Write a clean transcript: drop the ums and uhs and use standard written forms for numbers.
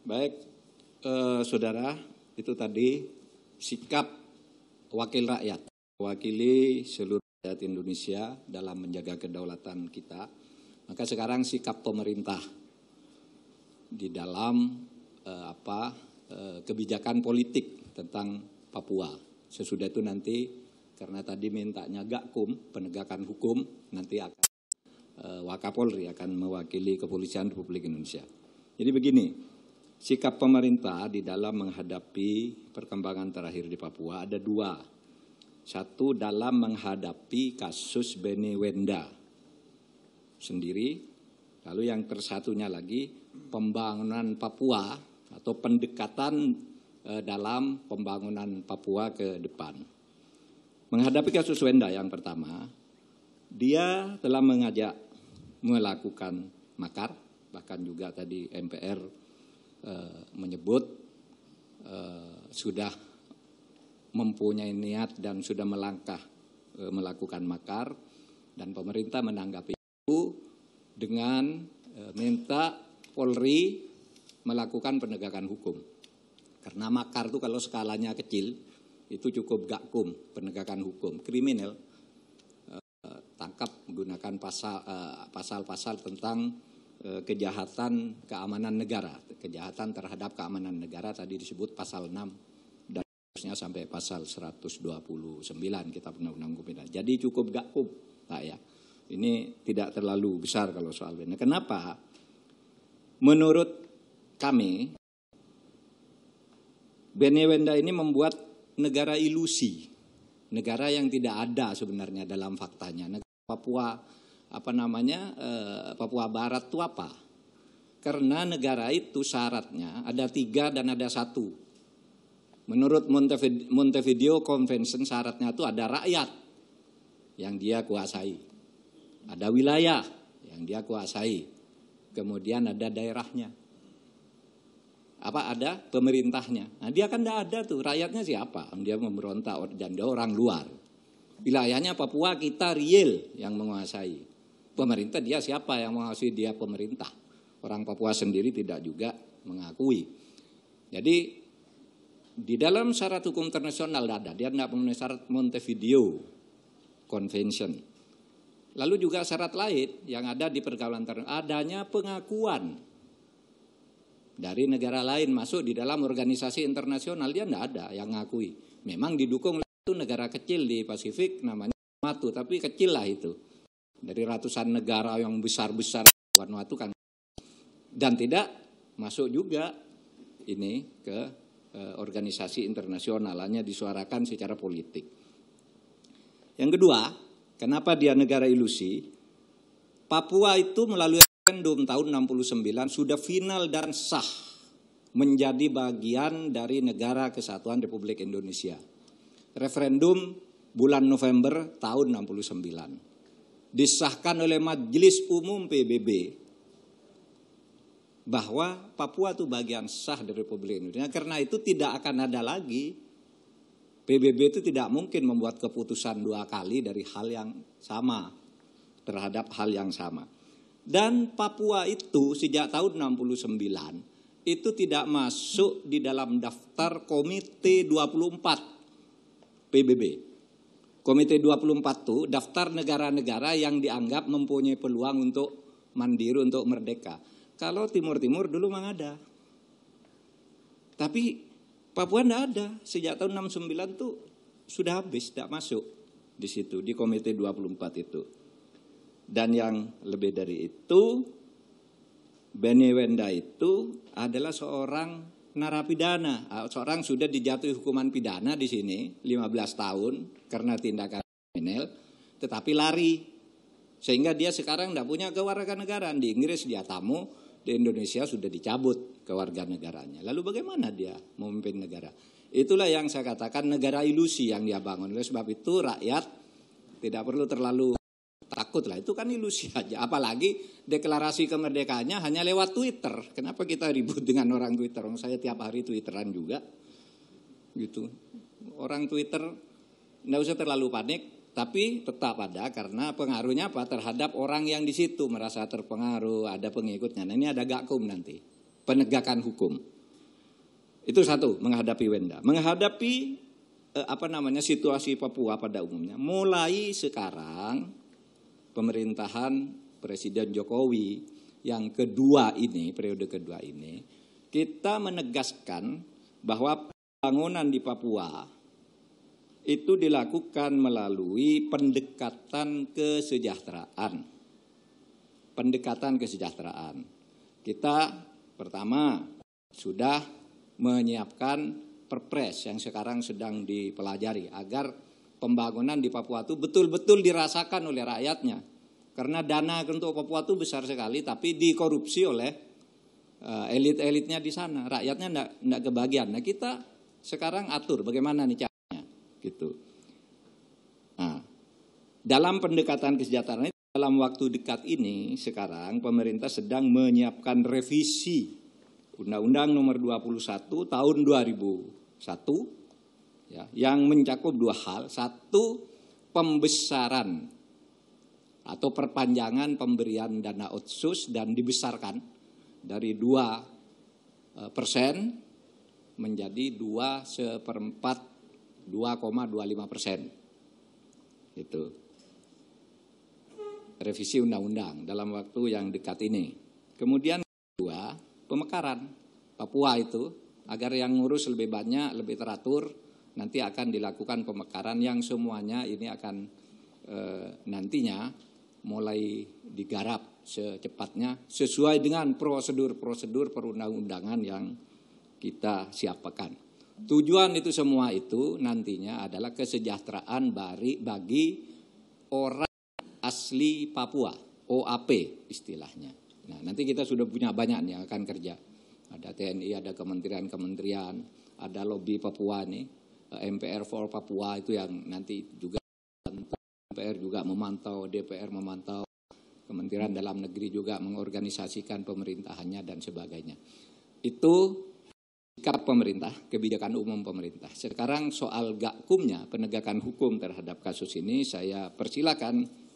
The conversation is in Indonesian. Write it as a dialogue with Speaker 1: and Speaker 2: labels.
Speaker 1: Baik, saudara, itu tadi sikap wakil rakyat, mewakili seluruh rakyat Indonesia dalam menjaga kedaulatan kita. Maka sekarang sikap pemerintah di dalam kebijakan politik tentang Papua. Sesudah itu nanti, karena tadi mintanya Gakum, penegakan hukum, nanti akan Wakapolri akan mewakili Kepolisian Republik Indonesia. Jadi begini, sikap pemerintah di dalam menghadapi perkembangan terakhir di Papua ada dua. Satu, dalam menghadapi kasus Beni Wenda sendiri. Lalu yang tersatunya lagi, pembangunan Papua atau pendekatan dalam pembangunan Papua ke depan. Menghadapi kasus Wenda yang pertama, dia telah melakukan makar, bahkan juga tadi MPR menyebut sudah mempunyai niat dan sudah melakukan makar, dan pemerintah menanggapi itu dengan minta Polri melakukan penegakan hukum. Karena makar itu kalau skalanya kecil itu cukup Gakum, penegakan hukum. Kriminal tangkap menggunakan pasal-pasal tentang kejahatan keamanan negara, kejahatan terhadap keamanan negara tadi disebut pasal 6 dan terusnya sampai pasal 129 Kitab Undang-Undang Hukum Pidana. Jadi cukup Gakum, Pak ya. Ini tidak terlalu besar kalau soal ini. Kenapa? Menurut kami, Beni Wenda ini membuat negara ilusi, negara yang tidak ada sebenarnya dalam faktanya. Negara Papua Papua Barat itu apa? Karena negara itu syaratnya ada 3 dan ada 1. Menurut Montevideo Convention syaratnya itu ada rakyat yang dia kuasai, ada wilayah yang dia kuasai, kemudian ada daerahnya, ada pemerintahnya. Nah dia kan tidak ada tuh, rakyatnya siapa? Dia memberontak dan dia orang luar. Wilayahnya Papua kita real yang menguasai. Pemerintah dia siapa yang menguasai? Dia pemerintah. Orang Papua sendiri tidak juga mengakui. Jadi di dalam syarat hukum internasional ada, dia tidak memenuhi syarat Montevideo Convention. Lalu juga syarat lain yang ada di pergaulan internasional, adanya pengakuan dari negara lain masuk di dalam organisasi internasional, dia tidak ada yang mengakui. Memang didukung itu negara kecil di Pasifik namanya Vanuatu, tapi kecil lah itu. Dari ratusan negara yang besar-besar Vanuatu kan. Dan tidak masuk juga ini ke organisasi internasional, hanya disuarakan secara politik. Yang kedua, kenapa dia negara ilusi? Papua itu melalui referendum tahun 69 sudah final dan sah menjadi bagian dari Negara Kesatuan Republik Indonesia. Referendum bulan November tahun 69. Disahkan oleh Majelis Umum PBB bahwa Papua itu bagian sah dari Republik Indonesia. Karena itu tidak akan ada lagi, PBB itu tidak mungkin membuat keputusan 2 kali dari hal yang sama, terhadap hal yang sama. Dan Papua itu sejak tahun 69 itu tidak masuk di dalam daftar Komite 24 PBB. Komite 24 itu daftar negara-negara yang dianggap mempunyai peluang untuk mandiri, untuk merdeka. Kalau Timur-Timur dulu memang ada. Tapi Papua tidak ada. Sejak tahun 69 itu sudah habis, tidak masuk di situ, di Komite 24 itu. Dan yang lebih dari itu, Beni Wenda itu adalah seorang narapidana, seorang sudah dijatuhi hukuman pidana di sini 15 tahun karena tindakan kriminal, tetapi lari sehingga dia sekarang tidak punya kewarganegaraan. Di Inggris dia tamu, di Indonesia sudah dicabut kewarganegaranya. Lalu bagaimana dia memimpin negara? Itulah yang saya katakan negara ilusi yang dia bangun. Oleh sebab itu rakyat tidak perlu terlalu takut lah, itu kan ilusi aja. Apalagi deklarasi kemerdekaannya hanya lewat Twitter. Kenapa kita ribut dengan orang Twitter? Saya tiap hari Twitteran juga, gitu. Orang Twitter nggak usah terlalu panik, tapi tetap ada karena pengaruhnya apa terhadap orang yang di situ merasa terpengaruh, ada pengikutnya. Nah ini ada Gakum nanti, penegakan hukum. Itu satu, menghadapi Wenda. Menghadapi situasi Papua pada umumnya. Mulai sekarang pemerintahan Presiden Jokowi yang kedua ini, periode kedua ini, kita menegaskan bahwa pembangunan di Papua itu dilakukan melalui pendekatan kesejahteraan. Pendekatan kesejahteraan. Kita pertama sudah menyiapkan perpres yang sekarang sedang dipelajari agar pembangunan di Papua itu betul-betul dirasakan oleh rakyatnya. Karena dana untuk Papua itu besar sekali tapi dikorupsi oleh elit-elitnya di sana. Rakyatnya enggak kebagian. Nah, kita sekarang atur bagaimana nih caranya gitu. Nah, dalam pendekatan kesejahteraan ini, dalam waktu dekat ini sekarang pemerintah sedang menyiapkan revisi Undang-Undang Nomor 21 Tahun 2001 ya, yang mencakup dua hal. Satu, pembesaran atau perpanjangan pemberian dana otsus dan dibesarkan dari 2% menjadi 2,25%. Itu revisi undang-undang dalam waktu yang dekat ini. Kemudian kedua, pemekaran Papua itu agar yang ngurus lebih banyak, lebih teratur, nanti akan dilakukan pemekaran yang semuanya ini akan nantinya mulai digarap secepatnya sesuai dengan prosedur-prosedur perundang-undangan yang kita siapkan. Tujuan itu semua itu nantinya adalah kesejahteraan bagi orang asli Papua, OAP istilahnya. Nah, nanti kita sudah punya banyak nih yang akan kerja. Ada TNI, ada kementerian-kementerian, ada lobby Papua nih, MPR for Papua itu yang nanti juga MPR juga memantau, DPR memantau, Kementerian Dalam Negeri juga mengorganisasikan pemerintahannya dan sebagainya. Itu sikap pemerintah, kebijakan umum pemerintah. Sekarang soal gakumnya, penegakan hukum terhadap kasus ini saya persilakan